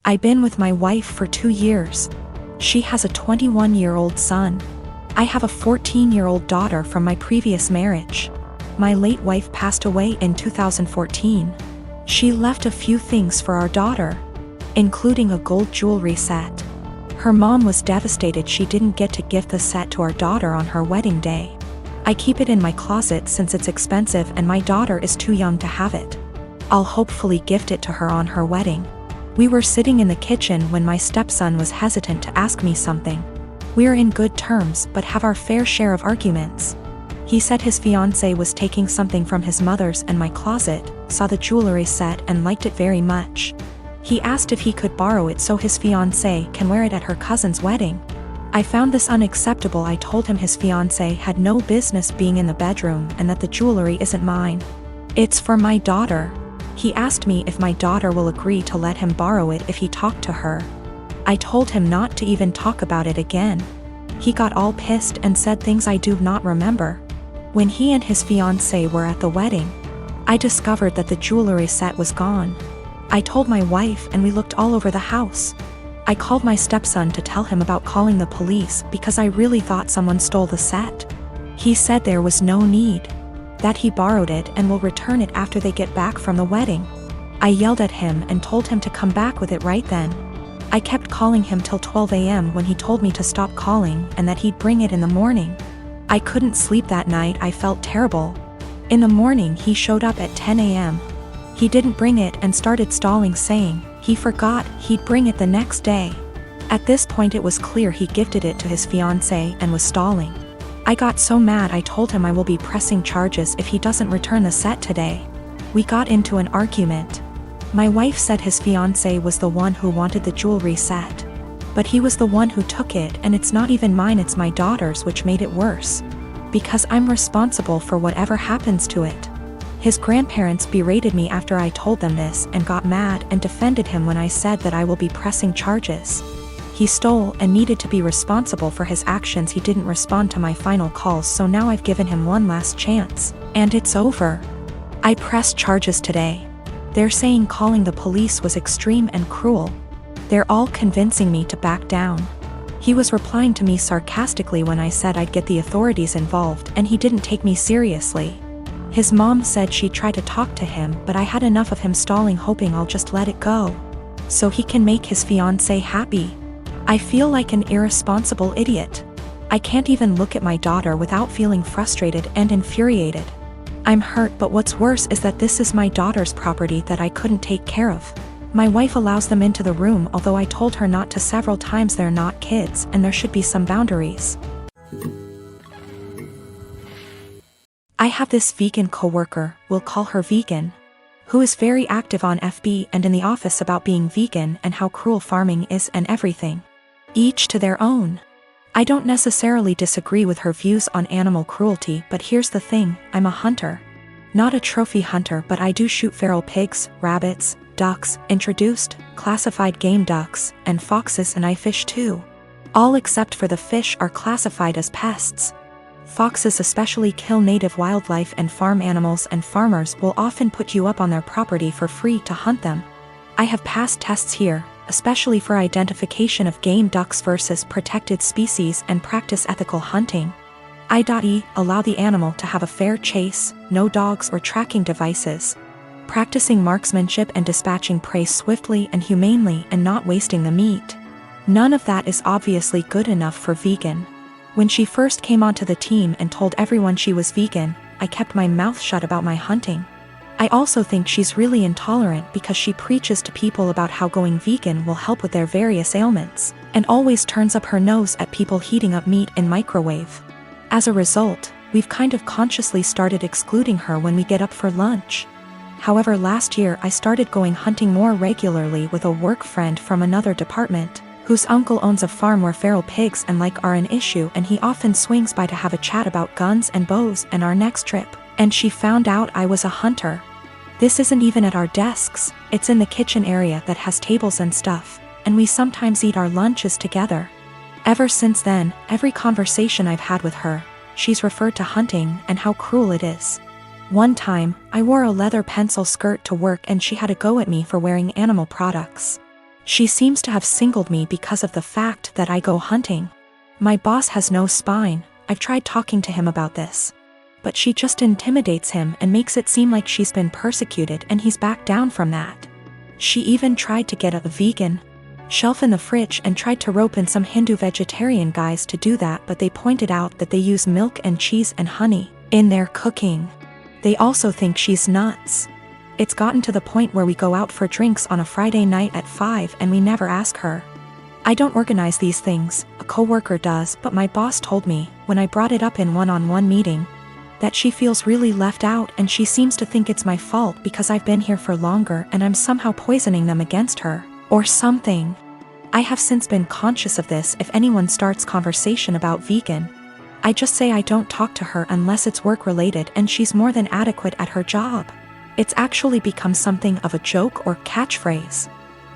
I've been with my wife for 2 years. She has a 21-year-old son. I have a 14-year-old daughter from my previous marriage. My late wife passed away in 2014. She left a few things for our daughter, including a gold jewelry set. Her mom was devastated she didn't get to gift the set to our daughter on her wedding day. I keep it in my closet since it's expensive and my daughter is too young to have it. I'll hopefully gift it to her on her wedding. We were sitting in the kitchen when my stepson was hesitant to ask me something. We're in good terms but have our fair share of arguments. He said his fiancée was taking something from his mother's and my closet, saw the jewelry set and liked it very much. He asked if he could borrow it so his fiancée can wear it at her cousin's wedding. I found this unacceptable. I told him his fiancée had no business being in the bedroom and that the jewelry isn't mine. It's for my daughter. He asked me if my daughter will agree to let him borrow it if he talked to her. I told him not to even talk about it again. He got all pissed and said things I do not remember. When he and his fiancée were at the wedding, I discovered that the jewelry set was gone. I told my wife and we looked all over the house. I called my stepson to tell him about calling the police because I really thought someone stole the set. He said there was no need, that he borrowed it and will return it after they get back from the wedding. I yelled at him and told him to come back with it right then. I kept calling him till 12 a.m. when he told me to stop calling and that he'd bring it in the morning. I couldn't sleep that night. I felt terrible. In the morning he showed up at 10 a.m. He didn't bring it and started stalling, saying he forgot he'd bring it the next day. At this point it was clear he gifted it to his fiancée and was stalling. I got so mad I told him I will be pressing charges if he doesn't return the set today. We got into an argument. My wife said his fiancée was the one who wanted the jewelry set. But he was the one who took it and it's not even mine, it's my daughter's, which made it worse. Because I'm responsible for whatever happens to it. His grandparents berated me after I told them this and got mad and defended him when I said that I will be pressing charges. He stole and needed to be responsible for his actions. He didn't respond to my final calls, so now I've given him one last chance, and it's over. I pressed charges today. They're saying calling the police was extreme and cruel. They're all convincing me to back down. He was replying to me sarcastically when I said I'd get the authorities involved, and he didn't take me seriously. His mom said she tried to talk to him, but I had enough of him stalling, hoping I'll just let it go, so he can make his fiancée happy. I feel like an irresponsible idiot. I can't even look at my daughter without feeling frustrated and infuriated. I'm hurt, but what's worse is that this is my daughter's property that I couldn't take care of. My wife allows them into the room, although I told her not to several times. They're not kids and there should be some boundaries. I have this vegan coworker, we'll call her Vegan, who is very active on FB and in the office about being vegan and how cruel farming is and everything. Each to their own. I don't necessarily disagree with her views on animal cruelty, but here's the thing, I'm a hunter. Not a trophy hunter, but I do shoot feral pigs, rabbits, ducks, introduced, classified game ducks, and foxes, and I fish too. All except for the fish are classified as pests. Foxes especially kill native wildlife and farm animals, and farmers will often put you up on their property for free to hunt them. I have passed tests here, especially for identification of game ducks versus protected species, and practice ethical hunting. I.e. allow the animal to have a fair chase, no dogs or tracking devices. Practicing marksmanship and dispatching prey swiftly and humanely and not wasting the meat. None of that is obviously good enough for Vegan. When she first came onto the team and told everyone she was vegan, I kept my mouth shut about my hunting. I also think she's really intolerant because she preaches to people about how going vegan will help with their various ailments, and always turns up her nose at people heating up meat in microwave. As a result, we've kind of consciously started excluding her when we get up for lunch. However, last year I started going hunting more regularly with a work friend from another department, whose uncle owns a farm where feral pigs and like are an issue, and he often swings by to have a chat about guns and bows and our next trip. And she found out I was a hunter. This isn't even at our desks, it's in the kitchen area that has tables and stuff, and we sometimes eat our lunches together. Ever since then, every conversation I've had with her, she's referred to hunting and how cruel it is. One time, I wore a leather pencil skirt to work and she had a go at me for wearing animal products. She seems to have singled me because of the fact that I go hunting. My boss has no spine. I've tried talking to him about this. But she just intimidates him and makes it seem like she's been persecuted, and he's backed down from that. She even tried to get a vegan shelf in the fridge and tried to rope in some Hindu vegetarian guys to do that, but they pointed out that they use milk and cheese and honey in their cooking. They also think she's nuts. It's gotten to the point where we go out for drinks on a Friday night at 5 and we never ask her. I don't organize these things, a coworker does, but my boss told me, when I brought it up in one-on-one meeting, that she feels really left out and she seems to think it's my fault because I've been here for longer and I'm somehow poisoning them against her, or something. I have since been conscious of this. If anyone starts conversation about vegan, I just say I don't talk to her unless it's work-related, and she's more than adequate at her job. It's actually become something of a joke or catchphrase.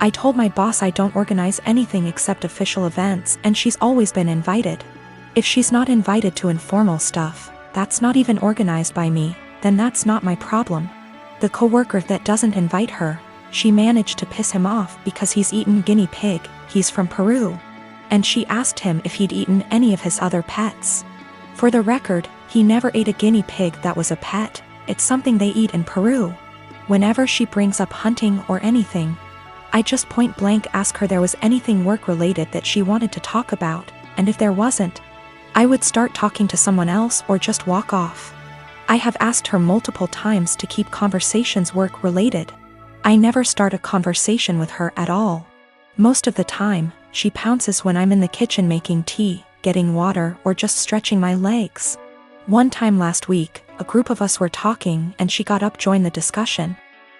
I told my boss I don't organize anything except official events, and she's always been invited. If she's not invited to informal stuff, that's not even organized by me, then that's not my problem. The coworker that doesn't invite her, she managed to piss him off because he's eaten guinea pig. He's from Peru. And she asked him if he'd eaten any of his other pets. For the record, he never ate a guinea pig that was a pet. It's something they eat in Peru. Whenever she brings up hunting or anything, I just point blank ask her there was anything work-related that she wanted to talk about, and if there wasn't, I would start talking to someone else or just walk off. I have asked her multiple times to keep conversations work-related. I never start a conversation with her at all. Most of the time, she pounces when I'm in the kitchen making tea, getting water, or just stretching my legs. One time last week, a group of us were talking and she got up to join the discussion.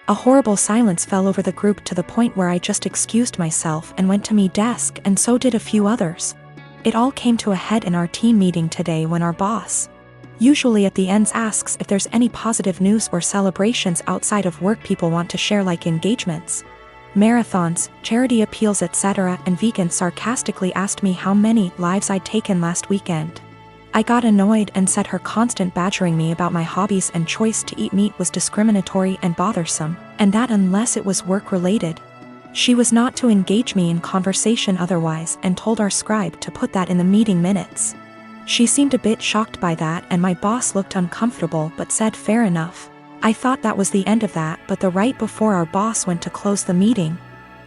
A horrible silence fell over the group to the point where I just excused myself and went to my desk, and so did a few others. It all came to a head in our team meeting today when our boss, usually at the ends, asks if there's any positive news or celebrations outside of work people want to share, like engagements, marathons, charity appeals, etc., and vegan sarcastically asked me how many lives I'd taken last weekend. I got annoyed and said her constant badgering me about my hobbies and choice to eat meat was discriminatory and bothersome, and that unless it was work-related, she was not to engage me in conversation otherwise, and told our scribe to put that in the meeting minutes. She seemed a bit shocked by that, and my boss looked uncomfortable but said fair enough. I thought that was the end of that, but the right before our boss went to close the meeting,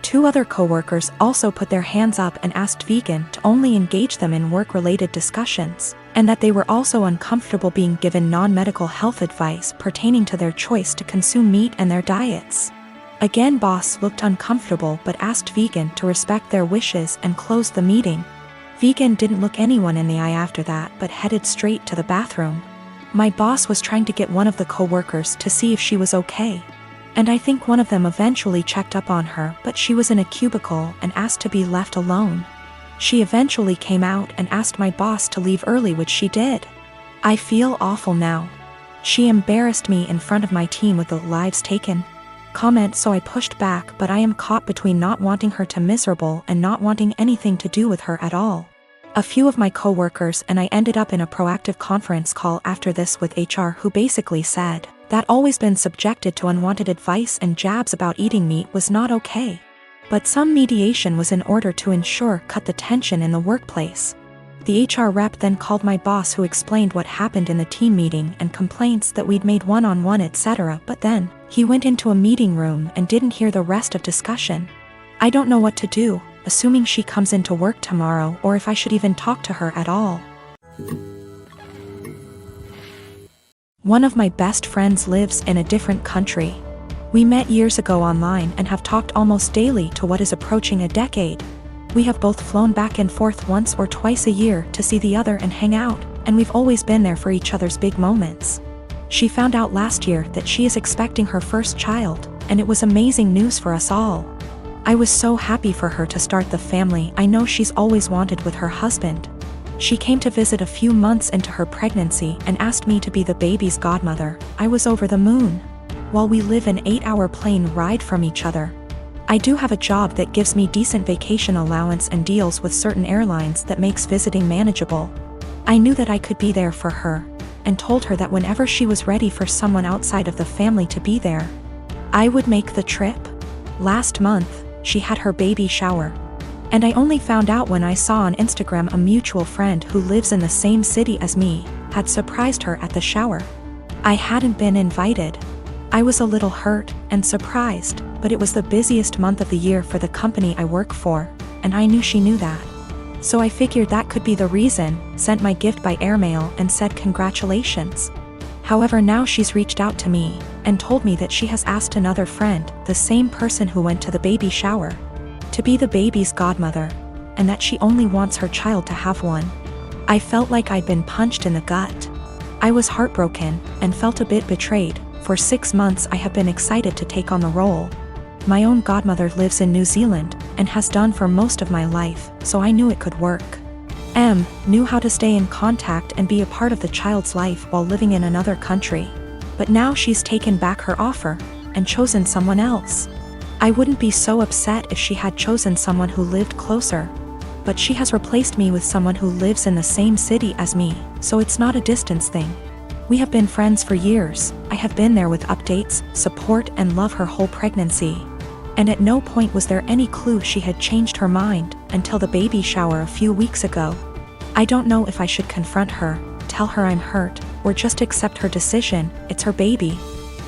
2 other coworkers also put their hands up and asked vegan to only engage them in work-related discussions, and that they were also uncomfortable being given non-medical health advice pertaining to their choice to consume meat and their diets. Again, boss looked uncomfortable but asked vegan to respect their wishes and closed the meeting. Vegan didn't look anyone in the eye after that but headed straight to the bathroom. My boss was trying to get one of the co-workers to see if she was okay, and I think one of them eventually checked up on her, but she was in a cubicle and asked to be left alone. She eventually came out and asked my boss to leave early, which she did. I feel awful now. She embarrassed me in front of my team with the lives taken comment, so I pushed back, but I am caught between not wanting her to miserable and not wanting anything to do with her at all. A few of my coworkers and I ended up in a proactive conference call after this with HR, who basically said that always been subjected to unwanted advice and jabs about eating meat was not okay. But some mediation was in order to ensure cut the tension in the workplace. The HR rep then called my boss, who explained what happened in the team meeting and complaints that we'd made one-on-one etc., but then he went into a meeting room and didn't hear the rest of discussion. I don't know what to do, assuming she comes into work tomorrow, or if I should even talk to her at all. One of my best friends lives in a different country. We met years ago online and have talked almost daily to what is approaching a decade. We have both flown back and forth once or twice a year to see the other and hang out, and we've always been there for each other's big moments. She found out last year that she is expecting her first child, and it was amazing news for us all. I was so happy for her to start the family I know she's always wanted with her husband. She came to visit a few months into her pregnancy and asked me to be the baby's godmother. I was over the moon. While we live an 8-hour plane ride from each other, I do have a job that gives me decent vacation allowance and deals with certain airlines that makes visiting manageable. I knew that I could be there for her, and told her that whenever she was ready for someone outside of the family to be there, I would make the trip. Last month, she had her baby shower. And I only found out when I saw on Instagram a mutual friend who lives in the same city as me had surprised her at the shower. I hadn't been invited. I was a little hurt and surprised, but it was the busiest month of the year for the company I work for, and I knew she knew that. So I figured that could be the reason, sent my gift by airmail and said congratulations. However, now she's reached out to me and told me that she has asked another friend, the same person who went to the baby shower, to be the baby's godmother, and that she only wants her child to have one. I felt like I'd been punched in the gut. I was heartbroken and felt a bit betrayed. For 6 months I have been excited to take on the role. My own godmother lives in New Zealand and has done for most of my life, so I knew it could work. M knew how to stay in contact and be a part of the child's life while living in another country. But now she's taken back her offer and chosen someone else. I wouldn't be so upset if she had chosen someone who lived closer. But she has replaced me with someone who lives in the same city as me, so it's not a distance thing. We have been friends for years. I have been there with updates, support, and love her whole pregnancy. And at no point was there any clue she had changed her mind until the baby shower a few weeks ago. I don't know if I should confront her, tell her I'm hurt, or just accept her decision. It's her baby.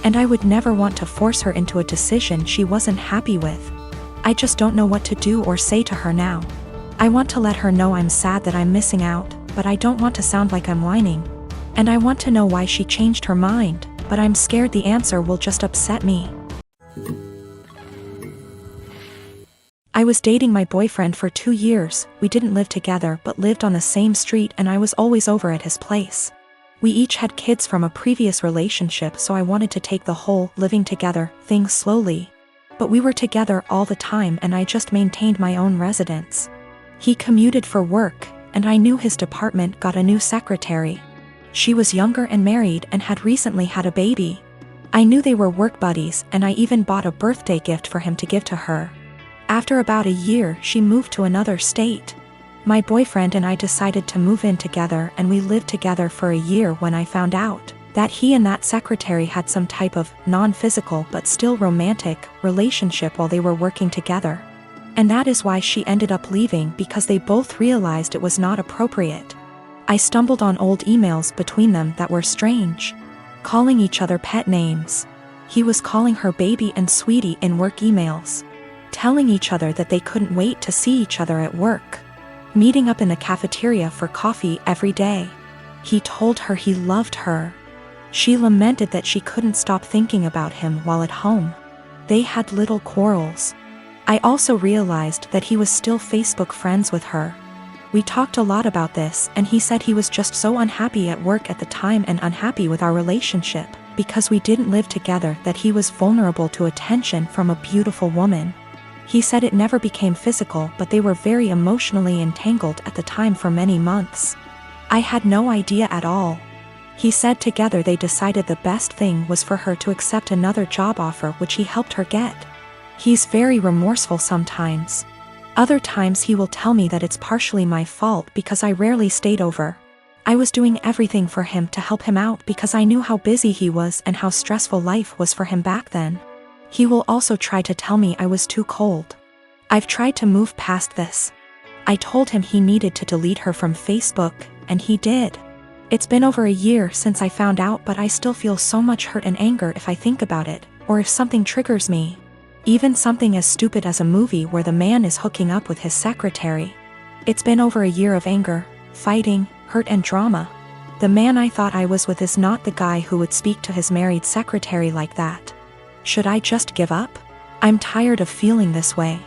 And I would never want to force her into a decision she wasn't happy with. I just don't know what to do or say to her now. I want to let her know I'm sad that I'm missing out, but I don't want to sound like I'm whining. And I want to know why she changed her mind, but I'm scared the answer will just upset me. I was dating my boyfriend for 2 years. We didn't live together but lived on the same street, and I was always over at his place. We each had kids from a previous relationship, so I wanted to take the whole living together thing slowly. But we were together all the time and I just maintained my own residence. He commuted for work, and I knew his department got a new secretary. She was younger and married and had recently had a baby. I knew they were work buddies, and I even bought a birthday gift for him to give to her. After about a year, she moved to another state. My boyfriend and I decided to move in together, and we lived together for a year when I found out that he and that secretary had some type of non-physical but still romantic relationship while they were working together. And that is why she ended up leaving, because they both realized it was not appropriate. I stumbled on old emails between them that were strange. Calling each other pet names. He was calling her baby and sweetie in work emails. Telling each other that they couldn't wait to see each other at work. Meeting up in the cafeteria for coffee every day. He told her he loved her. She lamented that she couldn't stop thinking about him while at home. They had little quarrels. I also realized that he was still Facebook friends with her. We talked a lot about this, and he said he was just so unhappy at work at the time and unhappy with our relationship, because we didn't live together, that he was vulnerable to attention from a beautiful woman. He said it never became physical, but they were very emotionally entangled at the time for many months. I had no idea at all. He said together they decided the best thing was for her to accept another job offer, which he helped her get. He's very remorseful sometimes. Other times he will tell me that it's partially my fault because I rarely stayed over. I was doing everything for him to help him out because I knew how busy he was and how stressful life was for him back then. He will also try to tell me I was too cold. I've tried to move past this. I told him he needed to delete her from Facebook, and he did. It's been over a year since I found out, but I still feel so much hurt and anger if I think about it, or if something triggers me. Even something as stupid as a movie where the man is hooking up with his secretary. It's been over a year of anger, fighting, hurt and drama. The man I thought I was with is not the guy who would speak to his married secretary like that. Should I just give up? I'm tired of feeling this way.